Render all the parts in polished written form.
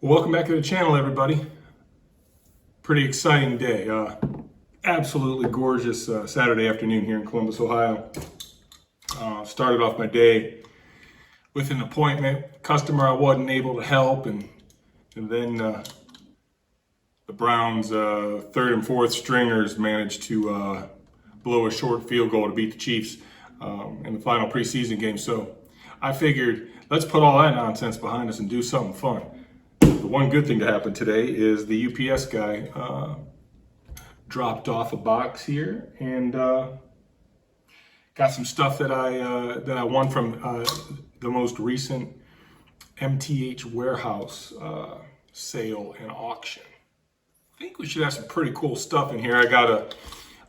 Welcome back to the channel, everybody. Pretty exciting day. Absolutely gorgeous Saturday afternoon here in Columbus, Ohio. Started off my day with an appointment, customer I wasn't able to help, and then the Browns' third and fourth stringers managed to blow a short field goal to beat the Chiefs in the final preseason game. So I figured, let's put all that nonsense behind us and do something fun. The one good thing to happen today is the UPS guy dropped off a box here and got some stuff that I won from the most recent MTH Warehouse Sale and auction. I think we should have some pretty cool stuff in here. I got a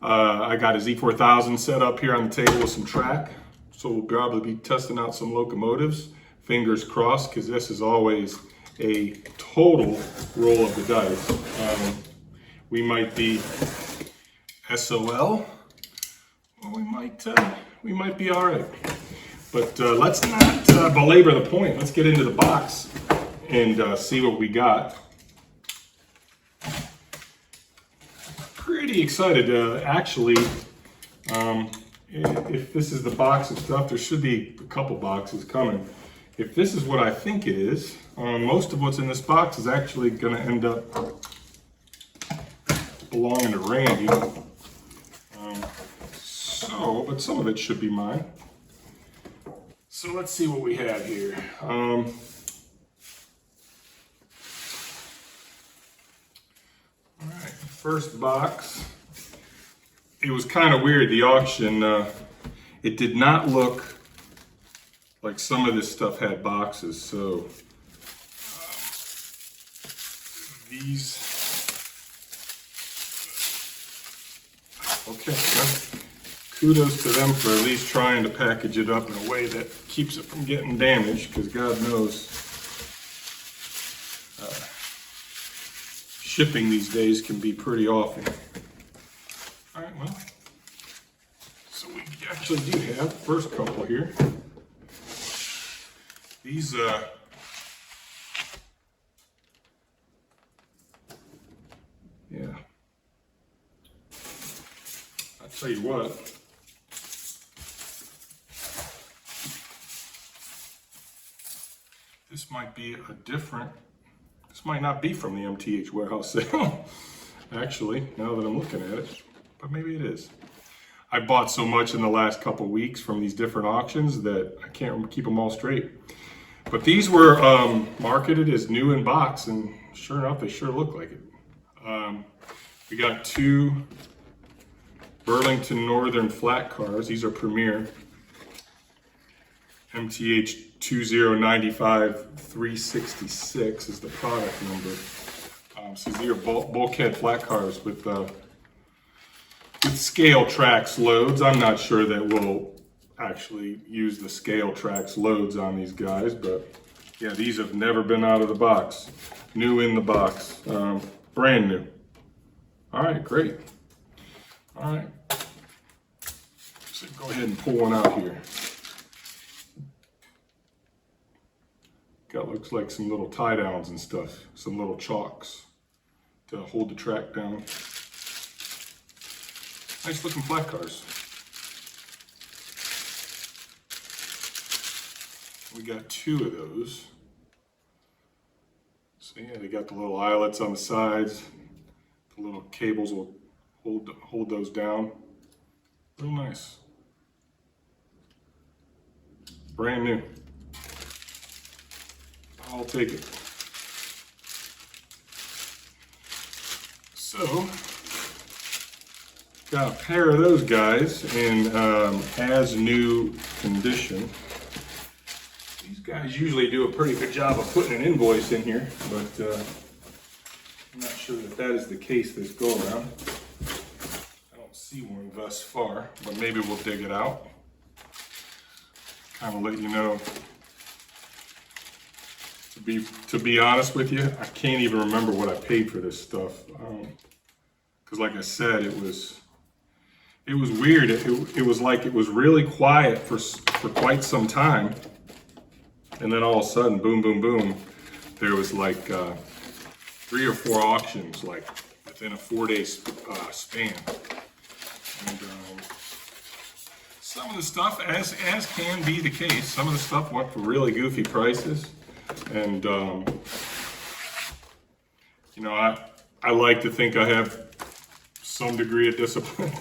Z4000 set up here on the table with some track, so we'll probably be testing out some locomotives. Fingers crossed, because this is always a total roll of the dice. We might be SOL, or we might be all right. But let's not belabor the point. Let's get into the box and see what we got. Pretty excited. Actually, if this is the box of stuff, there should be a couple boxes coming. If this is what I think it is, most of what's in this box is actually going to end up belonging to Randy. But some of it should be mine. So let's see what we have here. All right, first box. It was kind of weird, the auction. It did not look like some of this stuff had boxes, so these, okay, well, kudos to them for at least trying to package it up in a way that keeps it from getting damaged, because God knows shipping these days can be pretty awful. All right, well, so we actually do have the first couple here. These, yeah, I'll tell you what, this might be this might not be from the MTH Warehouse Sale, actually, now that I'm looking at it, but maybe it is. I bought so much in the last couple weeks from these different auctions that I can't keep them all straight. But these were marketed as new in box, and sure enough, they sure look like it. We got two Burlington Northern flat cars. These are Premier. MTH 2095 366 is the product number. So these are bulkhead flat cars with scale tracks loads. I'm not sure that we'll actually use the scale tracks loads on these guys, but yeah, these have never been out of the box. New in the box, brand new. All right, great. All right, so go ahead and pull one out here. Got, looks like some little tie downs and stuff, some little chalks to hold the track down. Nice looking flat cars. We got two of those. So yeah, they got the little eyelets on the sides. The little cables will hold those down. Real nice. Brand new. I'll take it. So, got a pair of those guys in as new condition. These guys usually do a pretty good job of putting an invoice in here, but I'm not sure that is the case this go around. I don't see one thus far, but maybe we'll dig it out. Kind of let you know. To be honest with you, I can't even remember what I paid for this stuff. Because like I said, it was weird. It was like it was really quiet for quite some time. And then all of a sudden, boom, boom, boom, there was like 3 or 4 auctions like within a 4-day span. And some of the stuff, as can be the case, some of the stuff went for really goofy prices. And you know, I like to think I have some degree of discipline.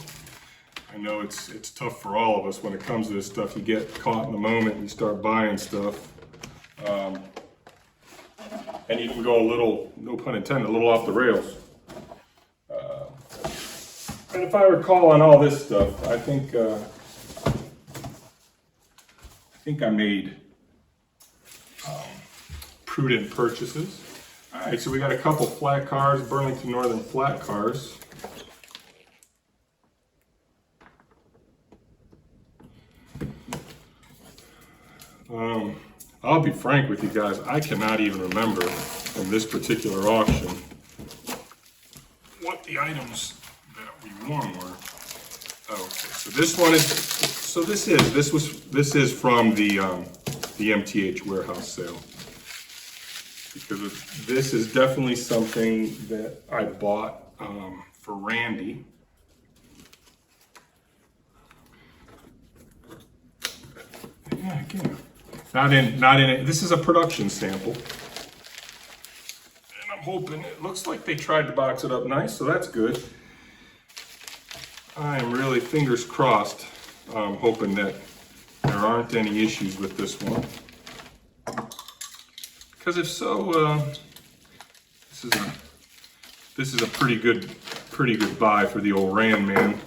I know it's tough for all of us when it comes to this stuff. You get caught in the moment and you start buying stuff. And you can go a little, no pun intended, a little off the rails. And if I recall on all this stuff, I think I made prudent purchases. All right, so we got a couple flat cars, Burlington Northern flat cars. I'll be frank with you guys, I cannot even remember from this particular auction what the items that we won were. Okay, so this one is, so this is from the MTH Warehouse Sale. Because this is definitely something that I bought for Randy. Yeah, again, not in it. This is a production sample, and I'm hoping it looks like they tried to box it up nice, so that's good. I am really fingers crossed, hoping that there aren't any issues with this one. Because if so, this is a pretty good buy for the old Rand man.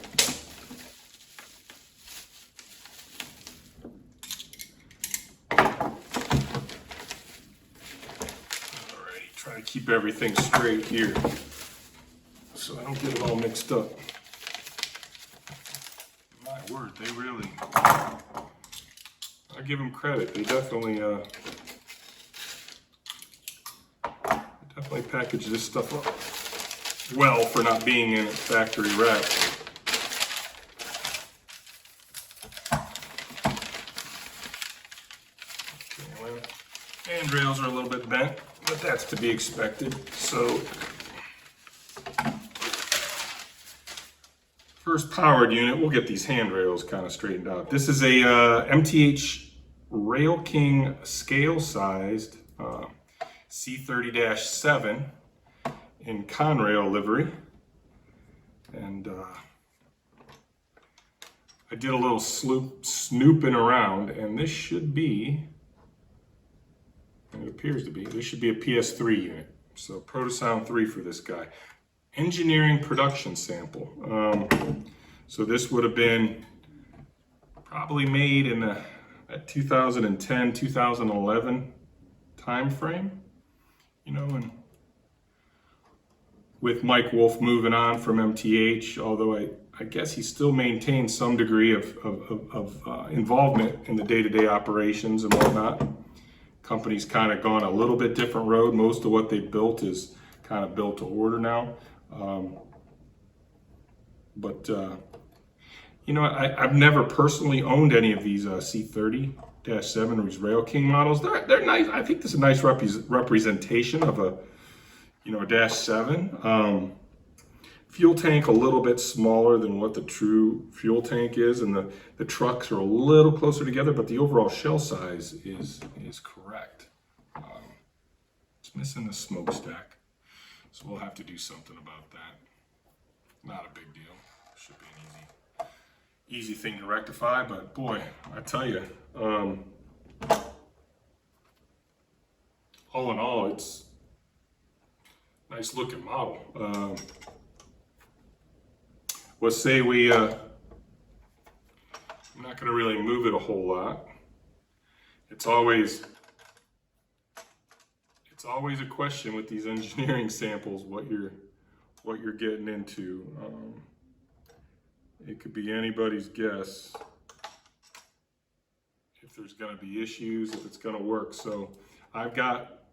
Alrighty, try to keep everything straight here so I don't get it all mixed up. My word, they really, I give them credit. They definitely package this stuff up well for not being in factory wrap. Okay, well, handrails are a little bit bent, but that's to be expected. So, first powered unit, we'll get these handrails kind of straightened out. This is a MTH Rail King scale-sized C30-7 in Conrail livery, and I did a little snooping around, and this should be, it appears to be, this should be a PS3 unit. So Protosound 3 for this guy. Engineering production sample. So this would have been probably made in the 2010, 2011 time frame. You know, and with Mike Wolf moving on from MTH, although I guess he still maintains some degree of involvement in the day-to-day operations and whatnot. Company's kind of gone a little bit different road. Most of what they built is kind of built to order now. You know, I've never personally owned any of these C30-7 these Rail King models. They're nice. I think this is a nice representation of a, you know, a -7. Fuel tank a little bit smaller than what the true fuel tank is, and the trucks are a little closer together, but the overall shell size is correct. It's missing the smokestack, so we'll have to do something about that. Not a big deal. Should be an easy thing to rectify, but boy, I tell you, all in all, it's a nice looking model. Let's say we, I'm not going to really move it a whole lot. It's always a question with these engineering samples, what you're getting into. It could be anybody's guess if there's going to be issues, if it's going to work. So I've got,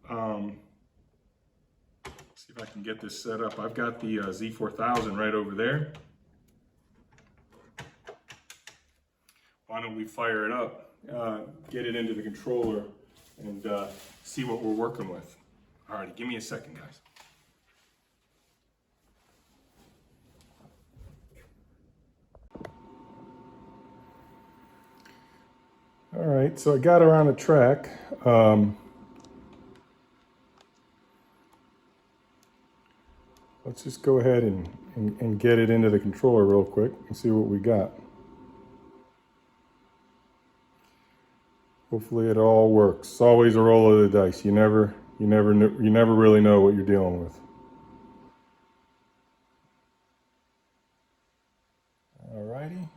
see if I can get this set up. I've got the Z4000 right over there. Why don't we fire it up, get it into the controller, and see what we're working with. Alrighty, give me a second, guys. All right, so I got her on a track. Let's just go ahead and get it into the controller real quick and see what we got. Hopefully it all works. It's always a roll of the dice. You never really know what you're dealing with. Alrighty.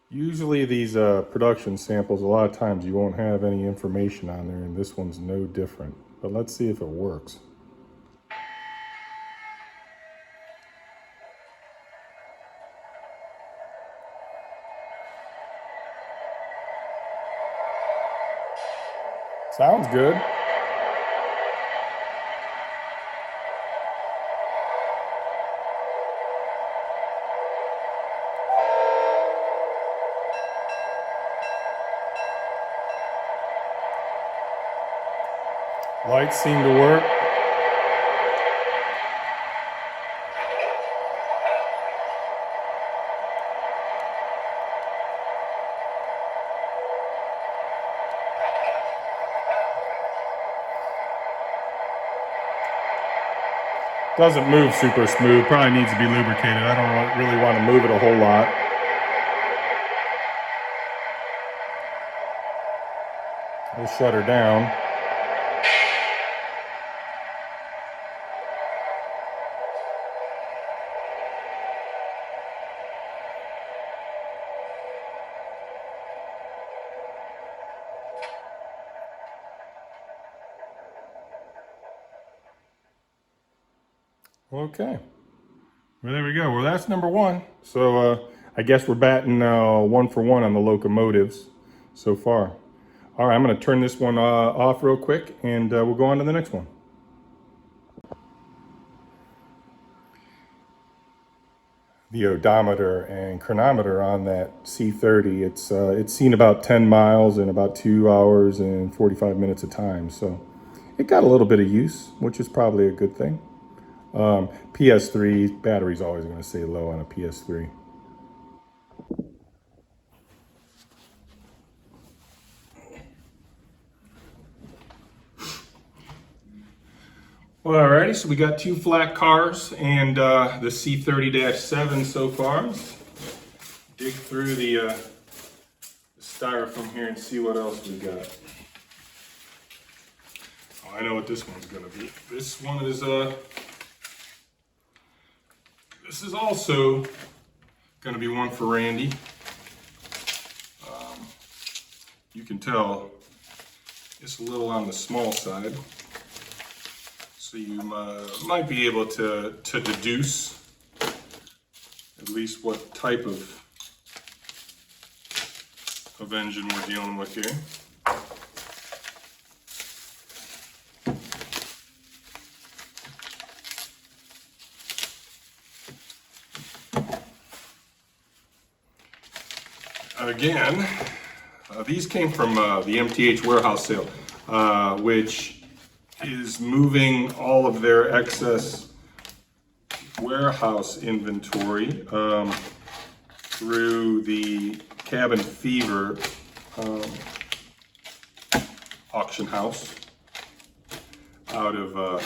Usually these production samples, a lot of times you won't have any information on there, and this one's no different. But let's see if it works. Sounds good. Lights seem to work. Doesn't move super smooth, probably needs to be lubricated. I don't really want to move it a whole lot. We'll shut her down. Okay, well, there we go. Well, that's number one. So I guess we're batting 1 for 1 on the locomotives so far. All right, I'm going to turn this one off real quick, and we'll go on to the next one. The odometer and chronometer on that C30, it's seen about 10 miles in about 2 hours and 45 minutes of time. So it got a little bit of use, which is probably a good thing. PS3, battery's always going to stay low on a PS3. Well, alrighty, so we got 2 flat cars and the C30-7 so far. Let's dig through the styrofoam here and see what else we got. Oh, I know what this one's going to be. This one is this is also going to be one for Randy. You can tell it's a little on the small side. So you might be able to deduce at least what type of engine we're dealing with here. Again, these came from the MTH Warehouse Sale, which is moving all of their excess warehouse inventory through the Cabin Fever auction house out of,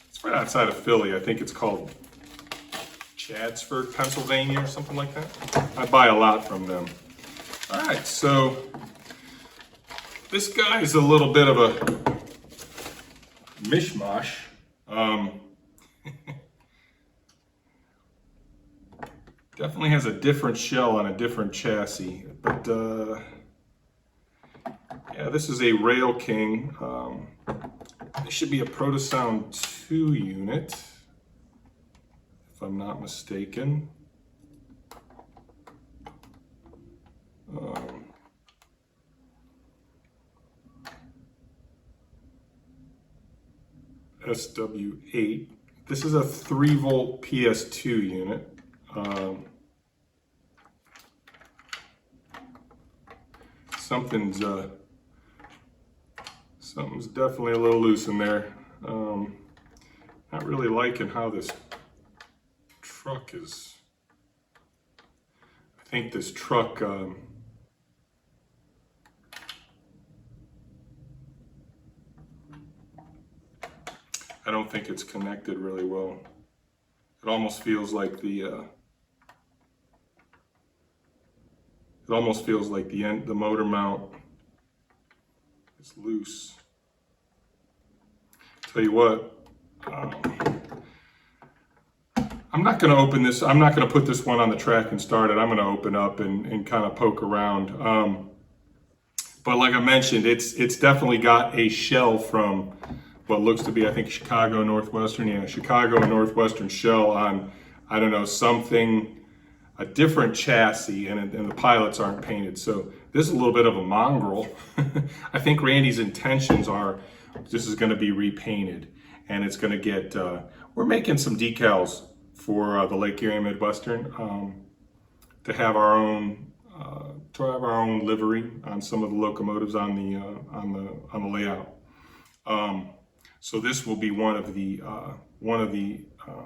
it's right outside of Philly. I think it's called Chadsford, Pennsylvania or something like that. I buy a lot from them. All right, so this guy is a little bit of a mishmash. Definitely has a different shell on a different chassis, but yeah, this is a Rail King. This should be a Protosound 2 unit, if I'm not mistaken. SW8. This is a 3-volt PS2 unit. Something's definitely a little loose in there. Not really liking how this truck is. I think this truck, I don't think it's connected really well. It almost feels like the the motor mount is loose. Tell you what, I'm not going to open this. I'm not going to put this one on the track and start it. I'm going to open up and kind of poke around. But like I mentioned, it's definitely got a shell from what looks to be, I think, Chicago Northwestern. Yeah, Chicago and Northwestern shell on, I don't know, a different chassis, and the pilots aren't painted. So this is a little bit of a mongrel. I think Randy's intentions are this is going to be repainted, and it's going to get, we're making some decals for the Lake Erie Midwestern to have our own livery on some of the locomotives on the layout. So this will be one of the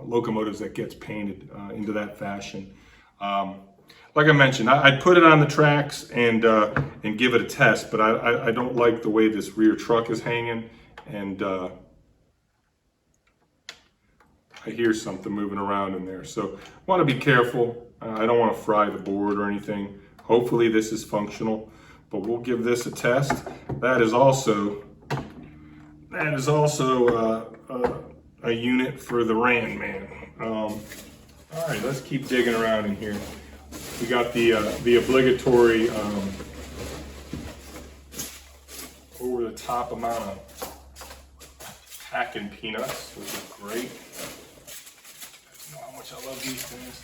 locomotives that gets painted into that fashion. Like I mentioned, I'd put it on the tracks and give it a test, but I don't like the way this rear truck is hanging, and I hear something moving around in there. So want to be careful. I don't want to fry the board or anything. Hopefully this is functional, but we'll give this a test. That is also a unit for the Ran Man. All right, let's keep digging around in here. We got the obligatory over the top amount of packing peanuts, which is great. You know how much I love these things.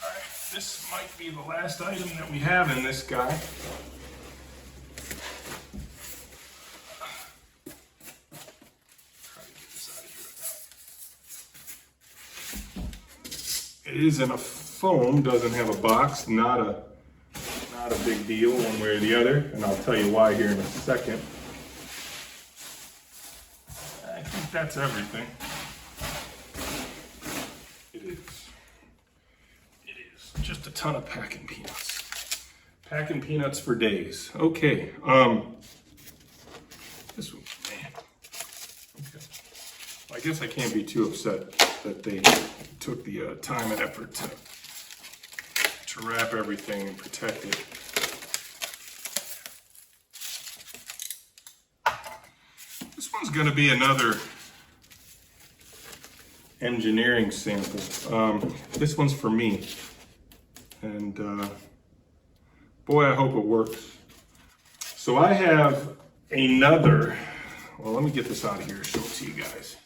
All right, this might be the last item that we have in this guy. It is in a foam, doesn't have a box, not a big deal one way or the other, and I'll tell you why here in a second. I think that's everything. It is just a ton of packing peanuts. Packing peanuts for days. Okay, this one, man. Okay. Well, I guess I can't be too upset that they took the time and effort to wrap everything and protect it. This one's going to be another engineering sample. This one's for me, and boy, I hope it works. So I have another, well, let me get this out of here and show it to you guys.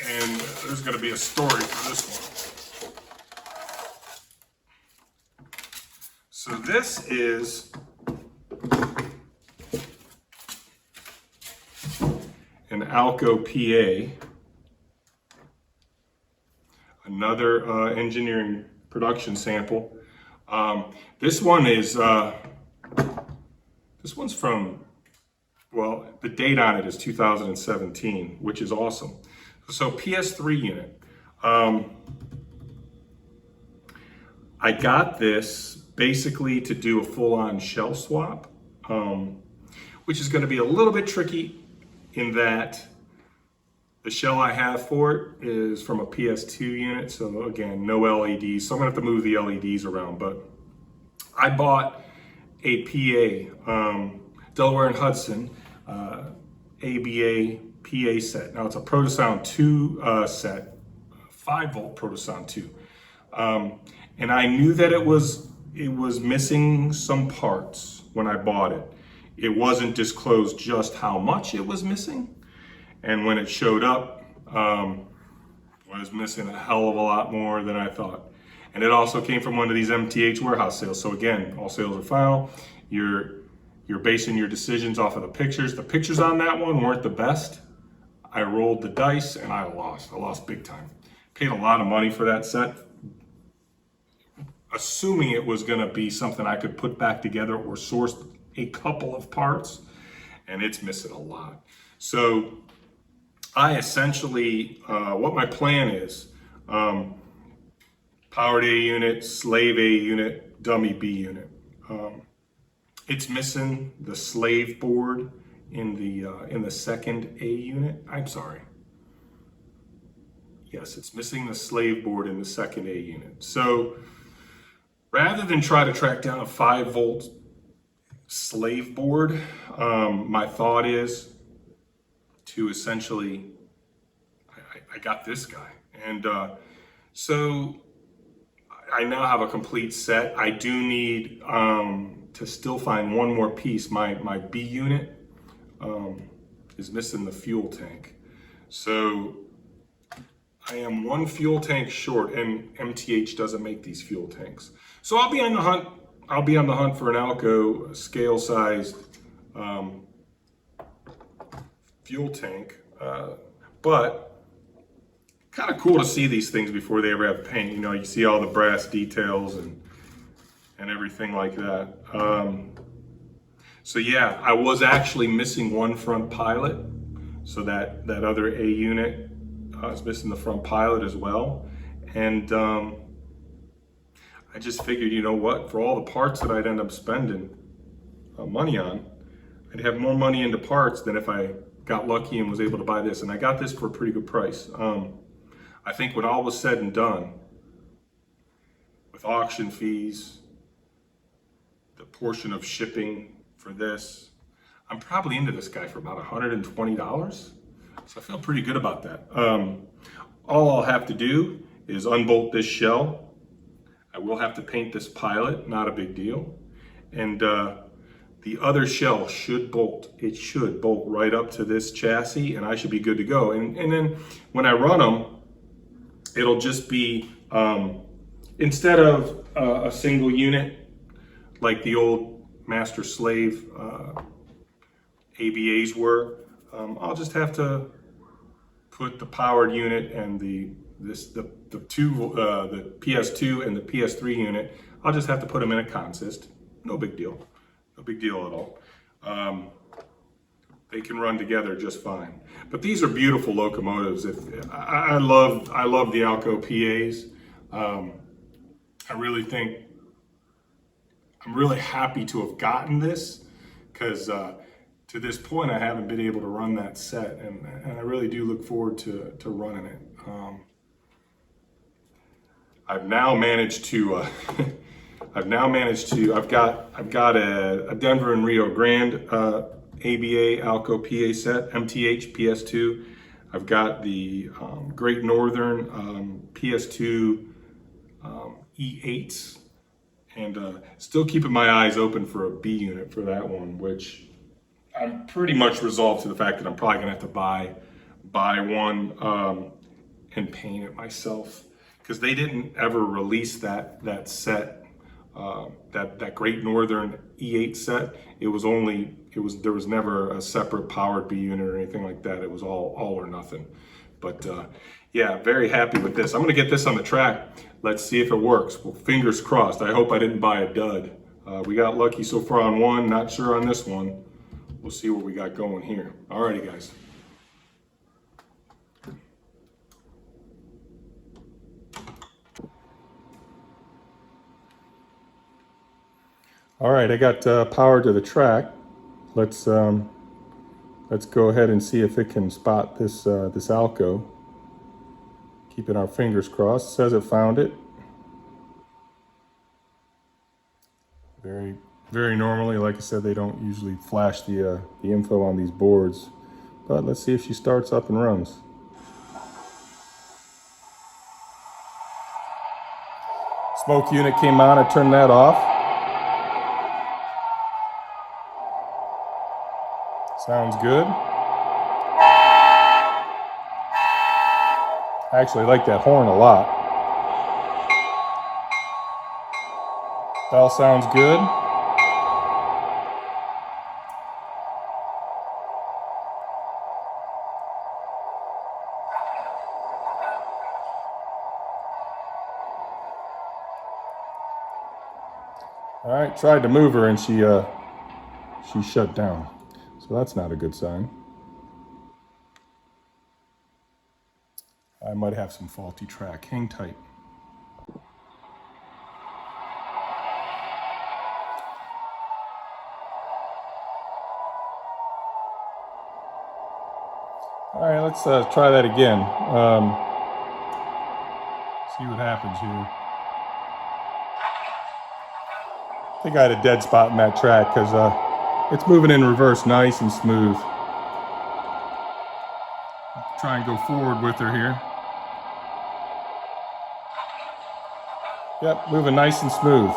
And there's going to be a story for this one. So this is an Alco PA, another engineering production sample. This one's from, well, the date on it is 2017, which is awesome. So PS3 unit. I got this basically to do a full-on shell swap, which is going to be a little bit tricky in that the shell I have for it is from a PS2 unit. So again, no LEDs. So I'm going to have to move the LEDs around. But I bought a PA, Delaware and Hudson, ABA PA set. Now it's a Protosound 2 set, 5-volt Protosound 2. And I knew that it was missing some parts when I bought it. It wasn't disclosed just how much it was missing. And when it showed up, I was missing a hell of a lot more than I thought. And it also came from one of these MTH Warehouse sales. So again, all sales are final. You're basing your decisions off of the pictures. The pictures on that one weren't the best. I rolled the dice and I lost. I lost big time. Paid a lot of money for that set, assuming it was going to be something I could put back together or source a couple of parts. and it's missing a lot. So I essentially, what my plan is, powered A unit, slave A unit, dummy B unit. It's missing the slave board in the second A unit. I'm sorry. Yes, it's missing the slave board in the second A unit. So rather than try to track down a 5-volt slave board, my thought is to essentially, I got this guy. And so I now have a complete set. I do need to still find one more piece. My B unit is missing the fuel tank. So I am one fuel tank short, and MTH doesn't make these fuel tanks. So I'll be on the hunt. I'll be on the hunt for an Alco scale-sized fuel tank. But kind of cool to see these things before they ever have paint. You know, you see all the brass details and everything like that. So yeah, I was actually missing one front pilot. So that other A unit is missing the front pilot as well. And I just figured, you know what, for all the parts that I'd end up spending money on, I'd have more money into parts than if I got lucky and was able to buy this. And I got this for a pretty good price. I think when all was said and done, with auction fees, the portion of shipping for this, I'm probably into this guy for about $120. So I feel pretty good about that. All I'll have to do is unbolt this shell. I will have to paint this pilot, not a big deal. And the other shell should bolt. It should bolt right up to this chassis, and I should be good to go. And then when I run them, it'll just be, instead of a single unit, like the old master slave ABAs were, I'll just have to put the powered unit and the PS2 and the PS3 unit. I'll just have to put them in a consist. No big deal. No big deal at all. They can run together just fine. But these are beautiful locomotives. I love the Alco PAs. I really think I'm really happy to have gotten this, because to this point I haven't been able to run that set, and I really do look forward to running it. I've got a Denver and Rio Grande ABA Alco PA set, MTH PS2. I've got the Great Northern PS2 E8s, and still keeping my eyes open for a B unit for that one, which I'm pretty much resolved to the fact that I'm probably gonna have to buy one and paint it myself, because they didn't ever release that set, that Great Northern E8 set. There was never a separate powered B unit or anything like that. It was all or nothing. But yeah, very happy with this. I'm gonna get this on the track. Let's see if it works. Well, fingers crossed. I hope I didn't buy a dud. We got lucky so far on one, not sure on this one. We'll see what we got going here. Alrighty, guys. All right, I got power to the track. Let's go ahead and see if it can spot this this Alco. Keeping our fingers crossed. It says it found it. Very normally, like I said, they don't usually flash the info on these boards. But let's see if she starts up and runs. Smoke unit came on. I turned that off. Sounds good. I actually like that horn a lot. Bell sounds good. All right, tried to move her and she shut down. So that's not a good sign. I might have some faulty track. Hang tight. All right, let's try that again. See what happens here. I think I had a dead spot in that track because it's moving in reverse nice and smooth. Try and go forward with her here. Yep, moving nice and smooth.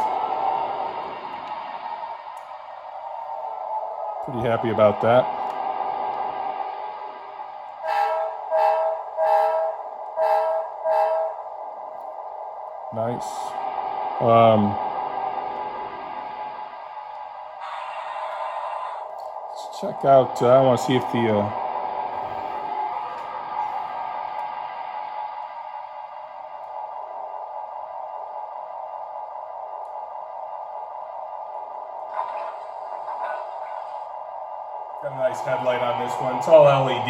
Pretty happy about that. Nice. Let's check out, I want to see if the got a nice headlight on this one. It's all LED.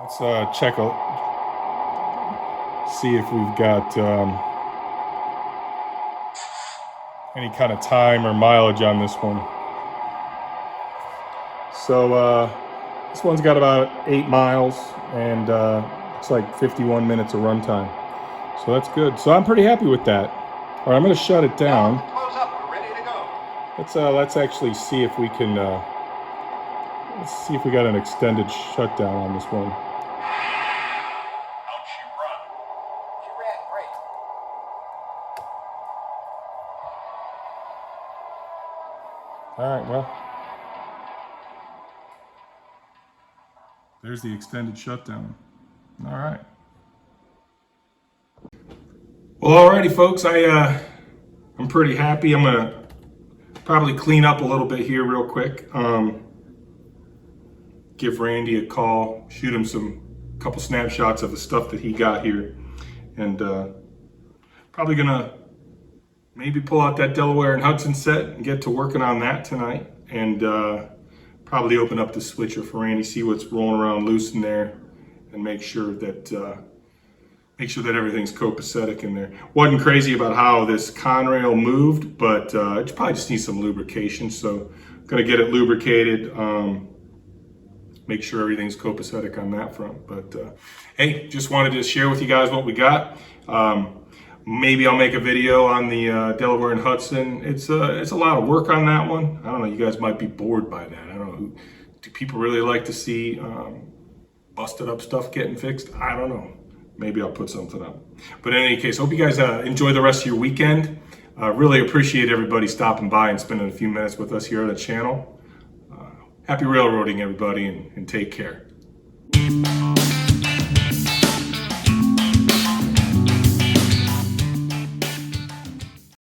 Let's check out, see if we've got any kind of time or mileage on this one. So this one's got about 8 miles and it's like 51 minutes of runtime. So that's good. So I'm pretty happy with that. All right, I'm going to shut it down. Close up. We're ready to go. Let's actually see if we can. Let's see if we got an extended shutdown on this one. Out she run. She ran great. All right, well, there's the extended shutdown. All right. Well, alrighty, folks. I'm pretty happy. I'm gonna probably clean up a little bit here real quick. Give Randy a call, shoot him couple snapshots of the stuff that he got here, and probably gonna maybe pull out that Delaware and Hudson set and get to working on that tonight, and probably open up the switcher for Randy, see what's rolling around loose in there, and make sure that everything's copacetic in there. Wasn't crazy about how this Conrail moved, but it probably just needs some lubrication. So I'm gonna get it lubricated, make sure everything's copacetic on that front. But hey, just wanted to share with you guys what we got. Maybe I'll make a video on the Delaware and Hudson. It's a lot of work on that one. I don't know, you guys might be bored by that. I don't know, do people really like to see busted up stuff getting fixed? I don't know. Maybe I'll put something up. But in any case, hope you guys enjoy the rest of your weekend. Really appreciate everybody stopping by and spending a few minutes with us here on the channel. Happy railroading, everybody, and take care.